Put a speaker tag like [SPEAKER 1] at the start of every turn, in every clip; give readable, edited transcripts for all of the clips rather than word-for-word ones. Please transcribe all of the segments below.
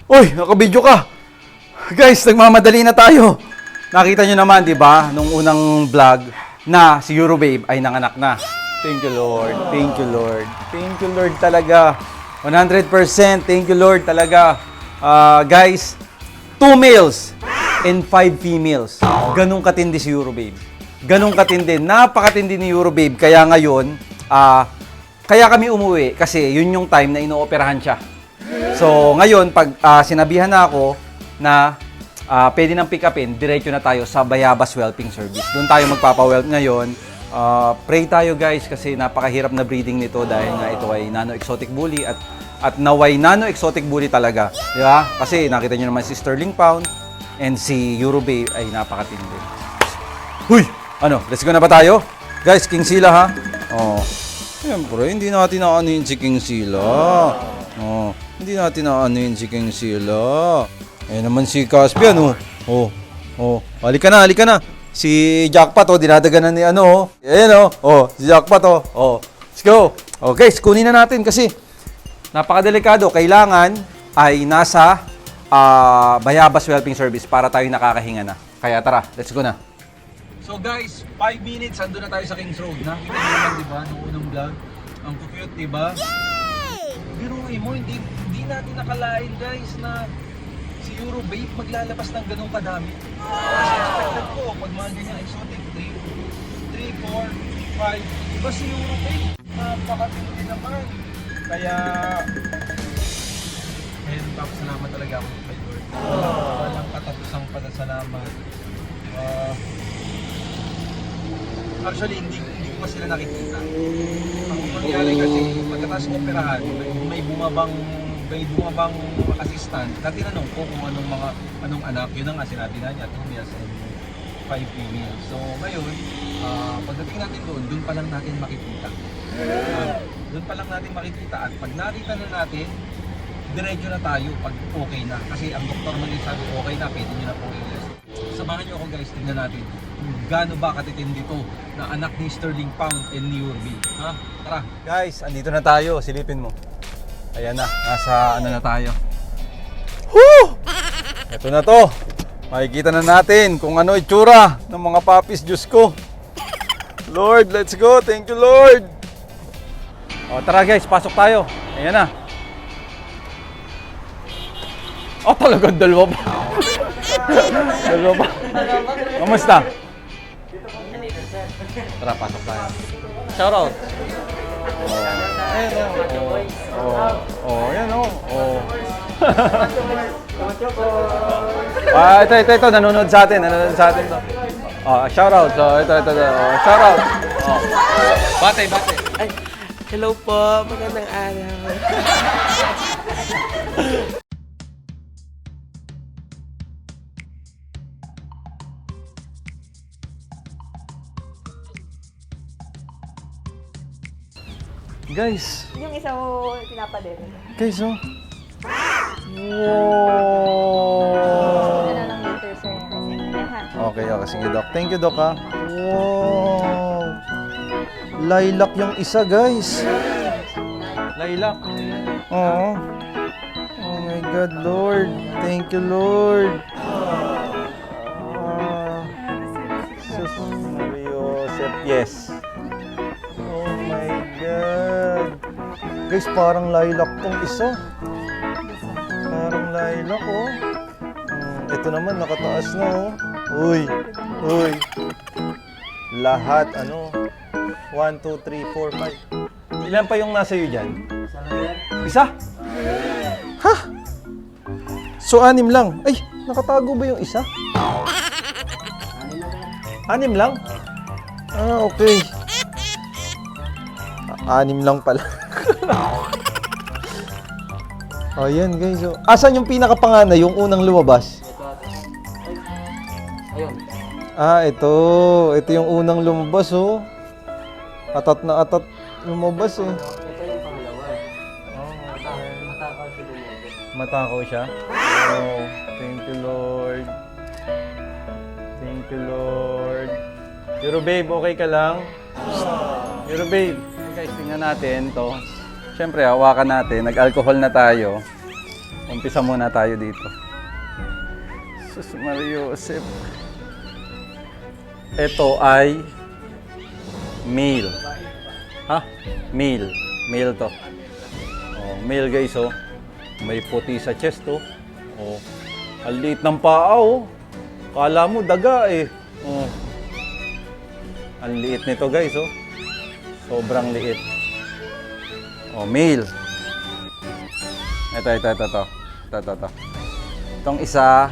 [SPEAKER 1] Uy, nakabidyo ka. Guys, nagmamadali na tayo. Nakita nyo naman, di ba, nung unang vlog na si Eurobabe ay nanganak na. Thank you, Lord. Thank you, Lord. Thank you, Lord talaga. 100% thank you, Lord talaga. Guys, 2 males and 5 females. Ganong katindi si Eurobabe. Ganong katindi. Napakatindi ni Eurobabe. Kaya ngayon, kaya kami umuwi kasi yun yung time na inooperahan siya. So, ngayon, pag sinabihan na ako na pwede nang pick upin, diretso na tayo sa Bayabas Whelping Service. Doon tayo magpapa-whelp ngayon. Pray tayo guys kasi napakahirap na breeding nito dahil nga ito ay nano-exotic bully at naway nano-exotic bully talaga. Di ba? Kasi nakita nyo naman si Sterling Pound and si Eurobabe ay napakatindi. Huy! Ano? Let's go na ba tayo? Guys, King Sila ha? Oh. Siyempre, hindi natin naanuhin si King Sila. Oh. Hindi natin naanuhin si King Sila. Eh naman si Caspian, oh. Halika na. Si Jackpot, dinadaganan ni ano, Ayan, si Jackpot, Let's go. Okay, kunin na natin kasi napakadelikado. Kailangan ay nasa Bayabas Whelping Service para tayo nakakahinga na. Kaya tara, let's go na. So guys, 5 minutes, ando na tayo sa Kings Road. Nakita niyo naman, di ba, noong unang vlog. Ang cute, di ba? Biruin mo, hindi natin nakalain guys na si Eurobabe maglalabas ng ganong kadami. Kasi expected ko, pag mga ganyan exotic, 3, 4, 5, iba si Eurobabe, napakatindi naman. Kaya, salamat talaga ako kay Lord. Walang katapusang pasasalamat. Actually, hindi ko pa sila nakikita. Ang nangyari kasi, pagkatapos ng operahan, may bumabang assistant na tinanong ko kung anong anak. Yun ang nga sinabi na niya, 2 males and 5 females. So ngayon, pagdating natin doon pa lang natin makikita. At pag nakita na natin, diretso na tayo pag okay na. Kasi ang doktor man yung sabi, okay na, pwede nyo na po i-rest. Samahan nyo ako guys, tingnan natin kung gaano ba katitindi to na anak ni Sterling Pound and ni Eurobabe. Tara! Guys, andito na tayo, silipin mo. Ayan na, nasa ano na tayo. Woo! Ito na to. Makikita na natin kung ano itsura ng mga puppies, Diyos ko. Lord, let's go. Thank you, Lord. Tara guys, pasok tayo. Ayan na. Talagang dalawa pa. Dalawa pa. Kamusta? Tara, pasok tayo. Shoutout. Ito, nanonood sa atin to. Shoutout. Ito. Shoutout. Bate.
[SPEAKER 2] Ay, hello po, magandang araw.
[SPEAKER 1] Guys.
[SPEAKER 3] Yung isa mo pinapadero.
[SPEAKER 1] Guys, Wow!
[SPEAKER 3] Ano lang meter sir?
[SPEAKER 1] Okay, sige Doc. Thank you Doc ha. Wow! Lilac yung isa guys. Lilac. Oh my God, Lord. Thank you, Lord. Sus Mariosep. Yes. Oh my God. Guys, parang lilac tong isa. Parang lilac, Ito naman, nakataas na, Uy. Lahat, 1, 2, 3, 4, 5. Ilan pa yung nasa iyo dyan? Isa? Ha? So, 6 lang. Ay, nakatago ba yung isa? 6 lang? Okay. 6 lang pala. Ayan guys. Asan yung pinakapanganay, yung unang lumabas?
[SPEAKER 2] Ayun.
[SPEAKER 1] Ito. Ito yung unang lumabas, Atat na atat lumabas,
[SPEAKER 2] Ito yung pangalawa. Matakaw siya lumabas.
[SPEAKER 1] Matakaw siya? Thank you, Lord. Thank you, Lord. Eurobabe, okay ka lang? Eurobabe. Guys, tingnan natin to. Siyempre, hawakan natin. Nag-alcohol na tayo. Umpisa muna tayo dito. Sus Mario Josep. Ito ay male. Ha? Male. Male to. Oh, male guys, oh. May puti sa chest, oh. Oh. Ang liit ng paa, oh. Kala mo daga, eh. Oh. Ang liit nito, guys, oh. Sobrang liit. Oh, male. Ito. Itong isa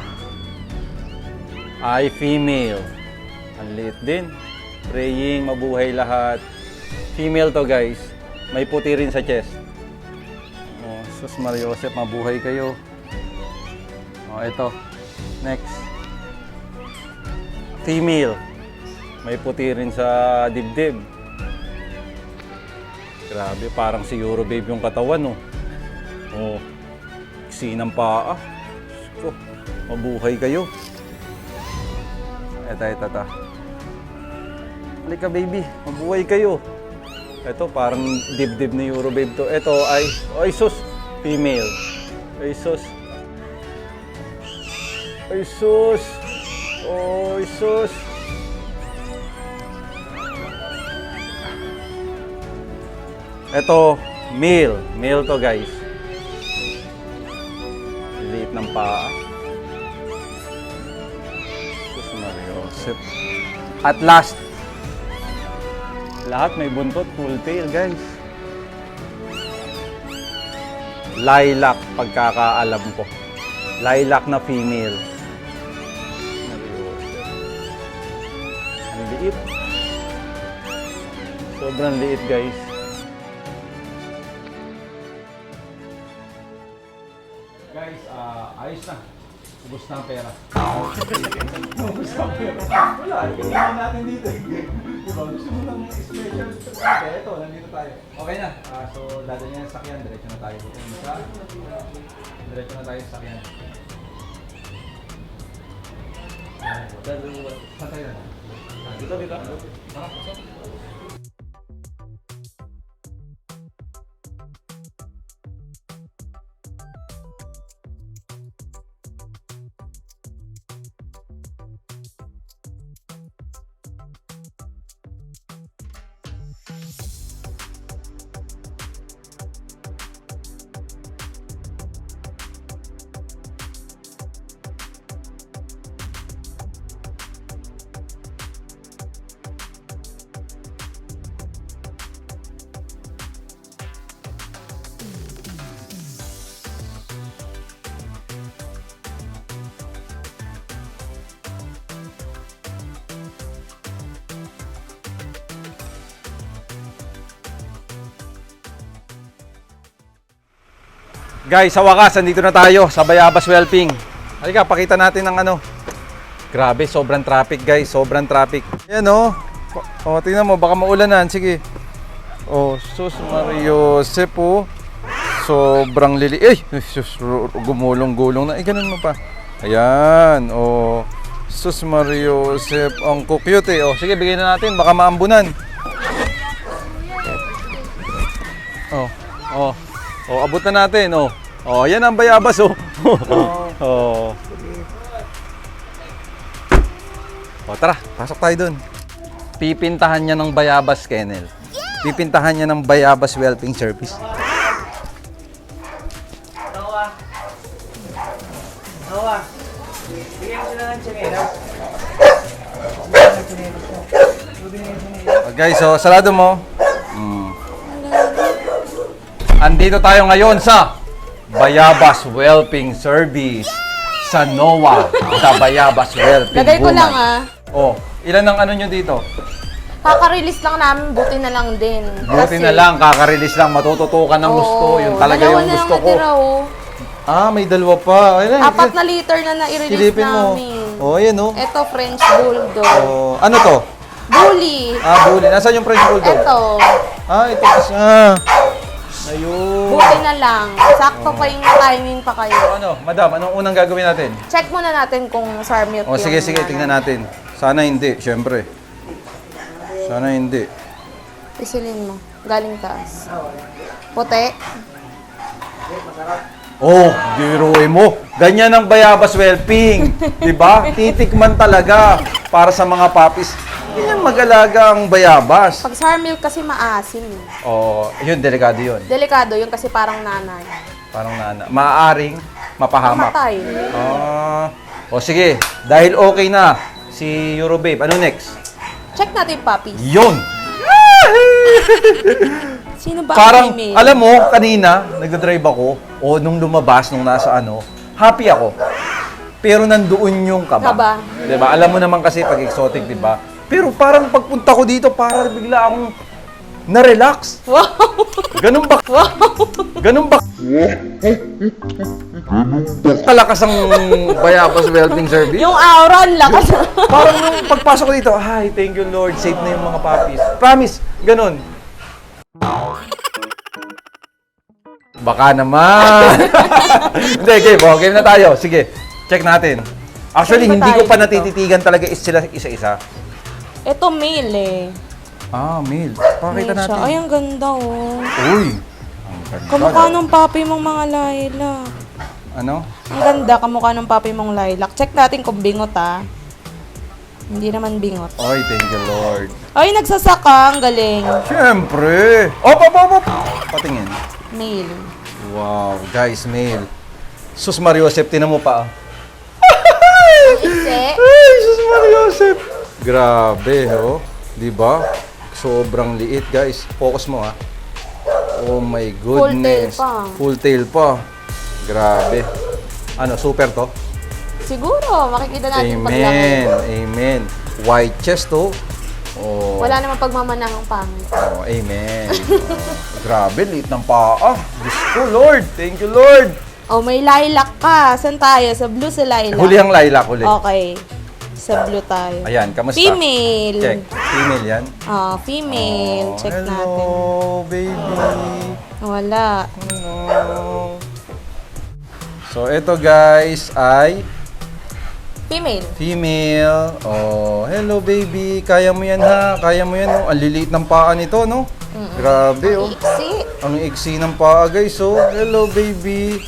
[SPEAKER 1] ay female. Ang liit din. Praying, mabuhay lahat. Female to, guys. May puti rin sa chest. Oh, sus Mario Josep, mabuhay kayo. Oh, ito. Next. Female. May puti rin sa dibdib. Grabe, parang si Eurobabe yung katawan, oh. Oh, sinang paa. So, mabuhay kayo. Ito. Halika, baby. Mabuhay kayo. Ito, parang dibdib ni Eurobabe to. Ito ay sus, female. Ay sus. Ay sus. Ito, male. Male to, guys. Liit ng paa. Sus Mario Josep. At last, lahat may buntot, full tail, guys. Lilac, pagkakaalam ko. Lilac na female. Ang liit. Sobrang liit, guys. Guys, ayos na. Ubus na ang pera. Ubus na ang pera. Wala, ganyan natin dito. Diba? Gusto mo ng special? Okay, ito, nandito tayo. Okay na. So, dadalhin na yung sakyan. Diretso na tayo. Diretso na tayo sa sakyan. Saan tayo na? Dito. Guys, sa wakas, andito na tayo sa Bayabas Whelping. Halika, pakita natin ang ano. Grabe, sobrang traffic, guys. Sobrang traffic. Ayan, oh. Oh, tingnan mo, baka maulanan. Sige. Oh, sus Mario Josep, oh. Sobrang lili. Sus, gumulong-gulong na. Ganun mo pa. Ayan, oh. Sus Mario Josep, ang cute, eh. Oh, sige, bigyan na natin. Baka maambunan. Oh, abot na natin, oh. Oh, yan ang bayabas, oh. Oh. Oh, tara, pasok tayo dun. Pipintahan niya ng bayabas kennel. Pipintahan niya ng bayabas whelping service.
[SPEAKER 2] Noah, bigyan ko sila ng chinelas.
[SPEAKER 1] Oh, guys, so sarado mo. Andito tayo ngayon sa Bayabas Whelping Service sa NOAH, the Bayabas Whelping
[SPEAKER 3] Lagay ko
[SPEAKER 1] Woman.
[SPEAKER 3] lang,
[SPEAKER 1] Oh, ilan ang ano nyo dito?
[SPEAKER 3] Kaka-release lang namin, buti na lang din.
[SPEAKER 1] Buti na lang, kaka-release lang, matututukan ng gusto. Yun talaga yung gusto ko.
[SPEAKER 3] Natira, oh.
[SPEAKER 1] Ah, may dalawa pa. Ayun,
[SPEAKER 3] 4 na liter na na-i-release
[SPEAKER 1] silipin mo.
[SPEAKER 3] namin.
[SPEAKER 1] Oh, ayan, oh.
[SPEAKER 3] Ito, French Bulldog.
[SPEAKER 1] Oh, ano to?
[SPEAKER 3] Bully.
[SPEAKER 1] Ah, bully. Nasaan yung French Bulldog?
[SPEAKER 3] Ito.
[SPEAKER 1] Ah, ito kasi. Ah. Ayun.
[SPEAKER 3] Buti na lang. Sakto pa yung timing pa kayo.
[SPEAKER 1] Ano, madam, anong unang gagawin natin?
[SPEAKER 3] Check muna natin kung sour milk
[SPEAKER 1] Oh, sige,
[SPEAKER 3] yung
[SPEAKER 1] tingnan natin. Sana hindi, syempre. Sana hindi.
[SPEAKER 3] Isilin mo. Galing taas. Puti.
[SPEAKER 1] Oh, biruin mo. Ganyan ang bayabas whelping. Diba? Titikman talaga para sa mga puppies. Ganyan mag-alaga ang bayabas.
[SPEAKER 3] Pag sour milk kasi maasim.
[SPEAKER 1] Oh, yun, delikado yun.
[SPEAKER 3] Delikado yun kasi parang nanay.
[SPEAKER 1] Parang maaaring mapahamak.
[SPEAKER 3] Mamatay.
[SPEAKER 1] O sige, dahil okay na si Eurobabe, ano next?
[SPEAKER 3] Check natin yung puppies.
[SPEAKER 1] Yun!
[SPEAKER 3] Sino ba
[SPEAKER 1] Parang,
[SPEAKER 3] ang female?
[SPEAKER 1] alam mo, kanina, nagdadrive ako, o nung lumabas, nung nasa ano, happy ako. Pero nandoon yung kaba.
[SPEAKER 3] Kaba.
[SPEAKER 1] Diba? Alam mo naman kasi pag exotic, diba? Pero parang pagpunta ko dito, parang bigla akong na-relax.
[SPEAKER 3] Wow!
[SPEAKER 1] Ganun ba? Ganun ba? Kalakas ang bayabas whelping service?
[SPEAKER 3] Yung aura, ang lakas.
[SPEAKER 1] Parang nung pagpasok ko dito, hi, thank you Lord, safe na yung mga puppies. Promise, ganun. Baka naman. Hindi, game. Game na tayo. Sige, check natin. Actually,
[SPEAKER 3] Saan ba
[SPEAKER 1] hindi ko
[SPEAKER 3] tayo
[SPEAKER 1] pa
[SPEAKER 3] dito?
[SPEAKER 1] natititigan talaga sila isa-isa.
[SPEAKER 3] Ito male eh.
[SPEAKER 1] Ah, Mil. Pakita
[SPEAKER 3] Male siya.
[SPEAKER 1] natin.
[SPEAKER 3] Ay, ang ganda oh.
[SPEAKER 1] Uy. Ang ganda.
[SPEAKER 3] Kamukha ng papi mong mga lilac.
[SPEAKER 1] Ano?
[SPEAKER 3] Ang ganda, kamukha ng papi mong lilac. Check natin kung bingot ah. Hindi naman bingot.
[SPEAKER 1] Oy, thank you Lord.
[SPEAKER 3] Ay, nagsasaka. Ang galing.
[SPEAKER 1] Siyempre. Op. Patingin.
[SPEAKER 3] Male.
[SPEAKER 1] Wow, guys, Mil. Sus Mariosep, tinan mo pa.
[SPEAKER 3] Ise.
[SPEAKER 1] Ay, sus Mariosep. Grabe, oh. Diba? Sobrang liit, guys. Focus mo, ha. Oh my goodness.
[SPEAKER 3] Full tail pa.
[SPEAKER 1] Grabe. Ano, super to?
[SPEAKER 3] Siguro, makikita natin
[SPEAKER 1] Amen.
[SPEAKER 3] paglaki.
[SPEAKER 1] Amen. White chest, oh. Oh.
[SPEAKER 3] Wala namang pagmamanang ang pangit.
[SPEAKER 1] Oh, amen. Grabe, liit ng paa. Diyos ko, Lord. Thank you, Lord.
[SPEAKER 3] Oh, may lilac ka. Saan tayo? Sa blue sa lilac.
[SPEAKER 1] Huli ang lilac, huli.
[SPEAKER 3] Okay. Sa blue tayo.
[SPEAKER 1] Ayan, kamusta?
[SPEAKER 3] Female.
[SPEAKER 1] Check. Female yan.
[SPEAKER 3] Ah, female.
[SPEAKER 1] Oh,
[SPEAKER 3] Check
[SPEAKER 1] hello,
[SPEAKER 3] natin.
[SPEAKER 1] baby.
[SPEAKER 3] Wala.
[SPEAKER 1] Hello. So, ito guys ay
[SPEAKER 3] Female.
[SPEAKER 1] female. Oh, hello baby. Kaya mo yan ha. Kaya mo yan. Oh. Ang liliit ng paa nito, no? Grabe, oh.
[SPEAKER 3] Iksi.
[SPEAKER 1] Ang iksi ng paa, guys. Oh, hello baby.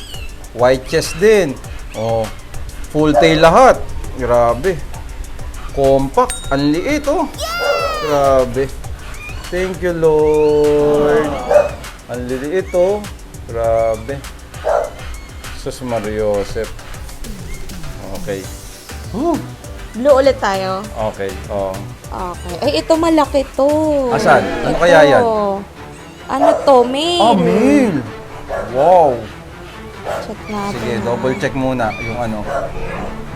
[SPEAKER 1] White chest din. Oh, full tail lahat. Grabe. Compact. Ang liit, oh. Grabe. Thank you, Lord. Ang liliit, oh. Grabe. Sus Mariosep. Okay. Whew.
[SPEAKER 3] Blue ulit tayo.
[SPEAKER 1] Okay. Oh.
[SPEAKER 3] Okay. Ay, ito malaki to.
[SPEAKER 1] Asan? Ano
[SPEAKER 3] Ito.
[SPEAKER 1] kaya yan?
[SPEAKER 3] Ano to? Male.
[SPEAKER 1] Ah, male. Wow.
[SPEAKER 3] Check natin.
[SPEAKER 1] Sige, double check muna yung ano.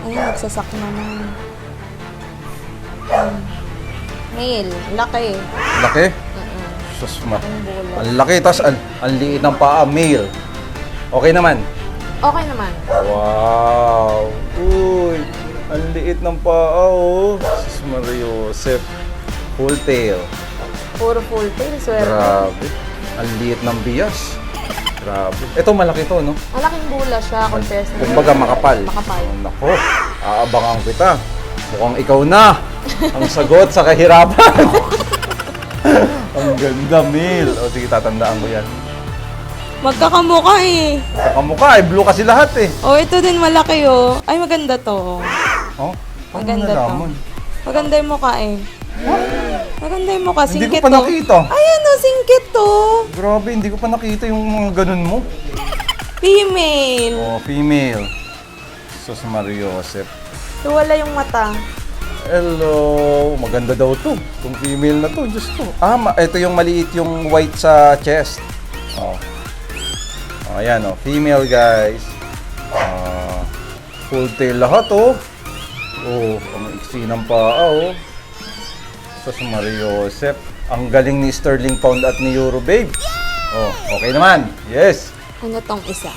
[SPEAKER 3] Ay, nagsasak naman. Male. Laki.
[SPEAKER 1] Laki? Sus,
[SPEAKER 3] Ang bulo.
[SPEAKER 1] ang laki, tas ang liit ng paa, male. Okay naman.
[SPEAKER 3] Okay naman.
[SPEAKER 1] Wow. Uy, ang liit ng paa, oh. Sus Mariosep. Full tail.
[SPEAKER 3] Puro full tail. Swerte.
[SPEAKER 1] Grabe. Ang liit ng bias. Grabe. Ito malaki to, no?
[SPEAKER 3] Malaking bula siya compared sa...
[SPEAKER 1] Kumbaga makapal.
[SPEAKER 3] Makapal.
[SPEAKER 1] Oh, nako, aabangan kita. Mukhang ikaw na ang sagot sa kahirapan. Ang ganda, Mil. O sige, tatandaan ko yan.
[SPEAKER 3] Magkakamukha eh.
[SPEAKER 1] Kamukha, blue kasi lahat eh.
[SPEAKER 3] Oh, ito din malaki oh. Ay, maganda to.
[SPEAKER 1] Oh,
[SPEAKER 3] Maganda to.
[SPEAKER 1] nalaman?
[SPEAKER 3] Maganda yung mukha eh. Maganda yung mukha.
[SPEAKER 1] Hindi
[SPEAKER 3] Singkit
[SPEAKER 1] ko pa
[SPEAKER 3] to.
[SPEAKER 1] nakita.
[SPEAKER 3] Ayan oh, singkit to.
[SPEAKER 1] Grabe, hindi ko pa nakita yung mga ganun mo.
[SPEAKER 3] Female.
[SPEAKER 1] Oh, female. Sus Mariosep.
[SPEAKER 3] So, wala yung mata.
[SPEAKER 1] Hello. Maganda daw to. Kung female na to, Diyos ko. Ah, ito yung maliit yung white sa chest. Oh. Oh, ayan oh. Female, guys. Full tail lahat oh. Oh, ang iksi ng paa oh. Sus Mariosep. Ang galing ni Sterling Pound at ni Eurobabe. Oh, okay naman. Yes.
[SPEAKER 3] Ano tong isa?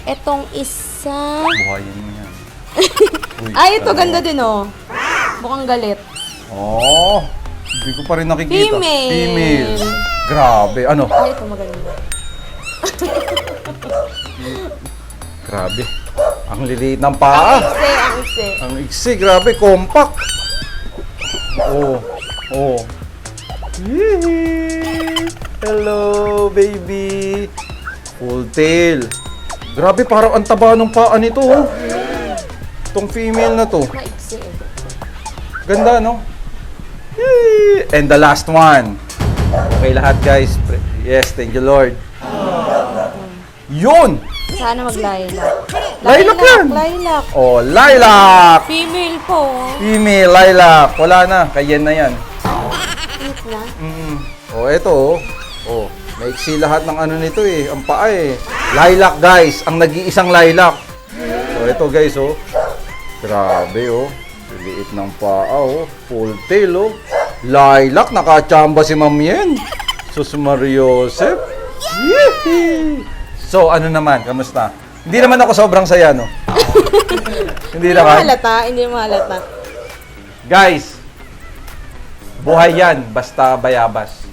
[SPEAKER 3] Etong isa...
[SPEAKER 1] Buhayin mo yan. Uy,
[SPEAKER 3] Ay, ito
[SPEAKER 1] dalawa.
[SPEAKER 3] ganda din oh. Mukhang galit.
[SPEAKER 1] Oh, hindi ko pa rin nakikita.
[SPEAKER 3] Female.
[SPEAKER 1] Female. Grabe. Ano?
[SPEAKER 3] Ay, ito maganda.
[SPEAKER 1] Grabe. Ang liliit ng paa.
[SPEAKER 3] Ang iksi.
[SPEAKER 1] Ang iksi. Grabe. Compact. Oh. Oh. Yee! Hello, baby. Full tail. Grabe, parang ang taba ng paa nito, oh. Itong female na to.
[SPEAKER 3] Maiksi eh.
[SPEAKER 1] Ganda, no? Yay! And the last one. Okay lahat, guys. Yes, thank you, Lord. Yun!
[SPEAKER 3] Sana mag-lilac.
[SPEAKER 1] Lilac yan!
[SPEAKER 3] Lilac.
[SPEAKER 1] Oh, lilac!
[SPEAKER 3] Female po.
[SPEAKER 1] Female, lilac. Wala na. Kayen na yan.
[SPEAKER 3] Cute na.
[SPEAKER 1] Oh, eto, oh. Oh, maiksi lahat ng ano nito eh. Ang paa eh. Lilac, guys. Ang nag-iisang lilac. So, eto, guys, oh. Grabe, oh. Liit ng paa, oh. Full tail, oh. Lilac, nakachamba si Ma'am Yen. Sus Mariosep. Yee! So, ano naman? Kamusta? Hindi naman ako sobrang saya, no? Hindi
[SPEAKER 3] Hindi
[SPEAKER 1] naman.
[SPEAKER 3] mahalata. Hindi mahalata.
[SPEAKER 1] Guys, buhay yan, basta bayabas.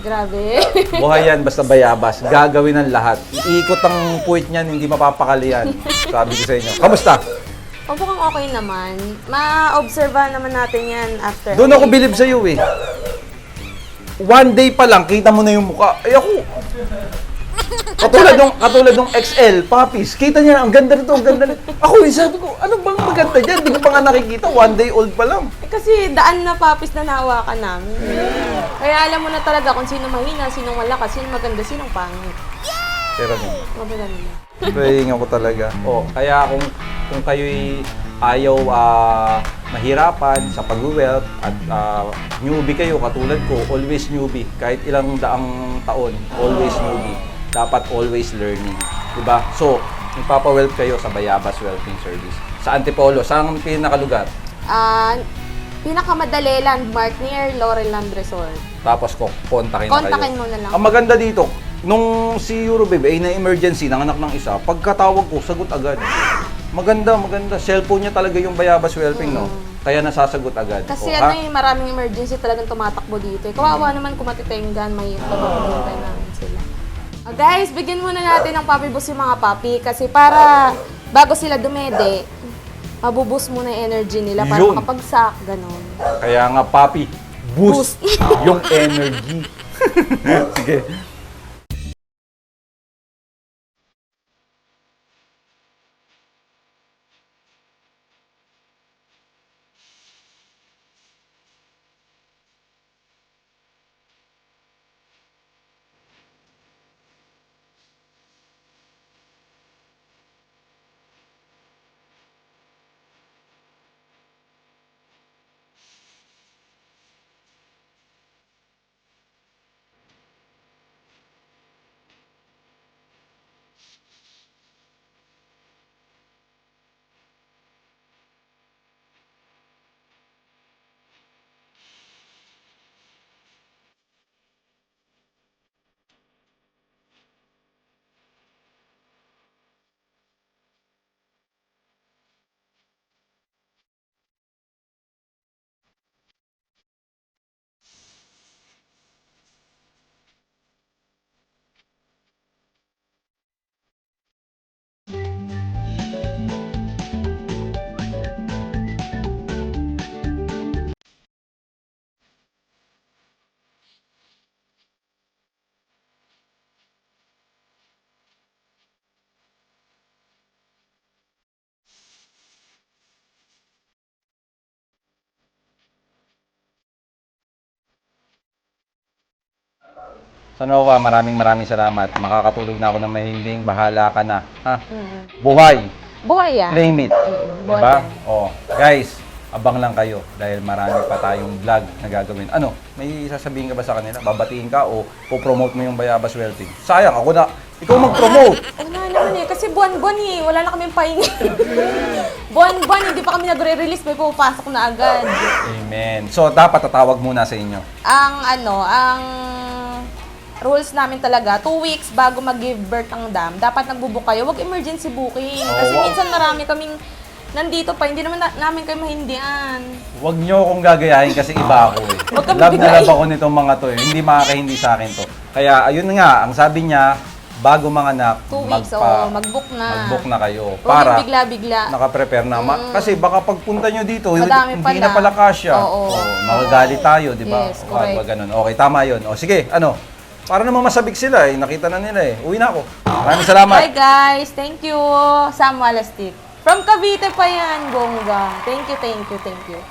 [SPEAKER 3] Grabe.
[SPEAKER 1] Buhay yan, basta bayabas. Gagawin ng lahat. Iikot ang puwit niyan, hindi mapapakali yan. Sabi ko sa inyo. Kamusta?
[SPEAKER 3] Opo kang okay naman. Ma-observe naman natin yan after.
[SPEAKER 1] Doon ako bilib sa iyo eh. One day pa lang, kita mo na yung mukha. Ay ako. Katulad nung XL, Papis. Kita niya, ang ganda nito, ang ganda nito. Ako, sabi ko, ano bang maganda dyan? Hindi ko pa nga nakikita, one day old pa lang.
[SPEAKER 3] Eh, kasi daan na papis na nahawakan namin. Kaya alam mo na talaga kung sino mahina, sino malakas, sino maganda, sino pangit.
[SPEAKER 1] Pero no.
[SPEAKER 3] Maganda.
[SPEAKER 1] Praying ako talaga. Oh, kaya kung kayo'y ayaw mahirapan sa pag-wealth at newbie kayo katulad ko, always newbie. Kahit ilang daang taon, always newbie. Dapat always learning. Diba? So, magpapa-wealth kayo sa Bayabas Wealthing Service. Sa Antipolo, saan pinakalugar?
[SPEAKER 3] Pinakamadali landmark near Laurelland Resort.
[SPEAKER 1] Tapos kontakin na kayo.
[SPEAKER 3] Kontakin mo na lang.
[SPEAKER 1] Ang maganda dito, nung si Eurobabe ay na-emergency, nanganak ng isa, pagkatawag ko, sagot agad. Maganda. Cellphone niya talaga yung Bayabas Wealthing, no? Kaya nasasagot agad.
[SPEAKER 3] Kasi
[SPEAKER 1] O,
[SPEAKER 3] maraming emergency talagang tumatakbo dito. Kawawa naman kung matitengan, may pagpapagintay namin sila. Guys, bigyan muna natin ng puppy boost yung mga puppy kasi para bago sila dumede, mabuboost muna yung energy nila para
[SPEAKER 1] Yun.
[SPEAKER 3] makapagsak, ganon.
[SPEAKER 1] Kaya nga, papi, boost yung energy. Sige. Sa Nova, maraming salamat. Makakatulog na ako ng mahinding. Bahala ka na. Ha? Buhay.
[SPEAKER 3] Buhay yan.
[SPEAKER 1] Claim it.
[SPEAKER 3] buhay
[SPEAKER 1] Diba?
[SPEAKER 3] yan.
[SPEAKER 1] Oh, guys, abang lang kayo dahil marami pa tayong vlog na gagawin. Ano? May sasabihin ka ba sa kanila? Babatiin ka o po-promote mo yung Bayabas Wealthing? Sayang, ako na. Ikaw mag-promote.
[SPEAKER 3] Ano naman kasi buwan-buwan wala na kaming pahinga. Buwan-buwan, hindi pa kami nagre-release, may pupasok na agad.
[SPEAKER 1] Amen. So, dapat tatawag muna sa inyo.
[SPEAKER 3] Ang rules namin talaga, 2 weeks bago mag-give birth ang dam, dapat nagbubook kayo. Huwag emergency booking. Kasi
[SPEAKER 1] wow.
[SPEAKER 3] minsan marami kaming nandito pa, hindi naman namin kayo mahindian.
[SPEAKER 1] Huwag nyo akong gagayahin kasi iba ako eh.
[SPEAKER 3] Huwag kang
[SPEAKER 1] Love na
[SPEAKER 3] bigay.
[SPEAKER 1] love ako nitong mga to eh. Hindi makakahindi sa akin to. Kaya ayun nga, ang sabi niya, bago manganak,
[SPEAKER 3] 2 weeks, mag-book na.
[SPEAKER 1] mag-book na kayo.
[SPEAKER 3] Huwag
[SPEAKER 1] Para
[SPEAKER 3] yung bigla-bigla.
[SPEAKER 1] naka-prepare na. Kasi baka pagpunta nyo dito,
[SPEAKER 3] Madami
[SPEAKER 1] hindi
[SPEAKER 3] pala.
[SPEAKER 1] na pala kasya.
[SPEAKER 3] Oo.
[SPEAKER 1] Magagalit tayo, di ba?
[SPEAKER 3] Yes, correct.
[SPEAKER 1] Wag ganun. Okay, tama yun. O sige, ano? Para naman masabik sila eh. Nakita na nila eh. Uwi na ako. Maraming salamat.
[SPEAKER 3] Bye guys. Thank you. Sam Walastik. From Cavite pa yan, bongga. Thank you, thank you, thank you.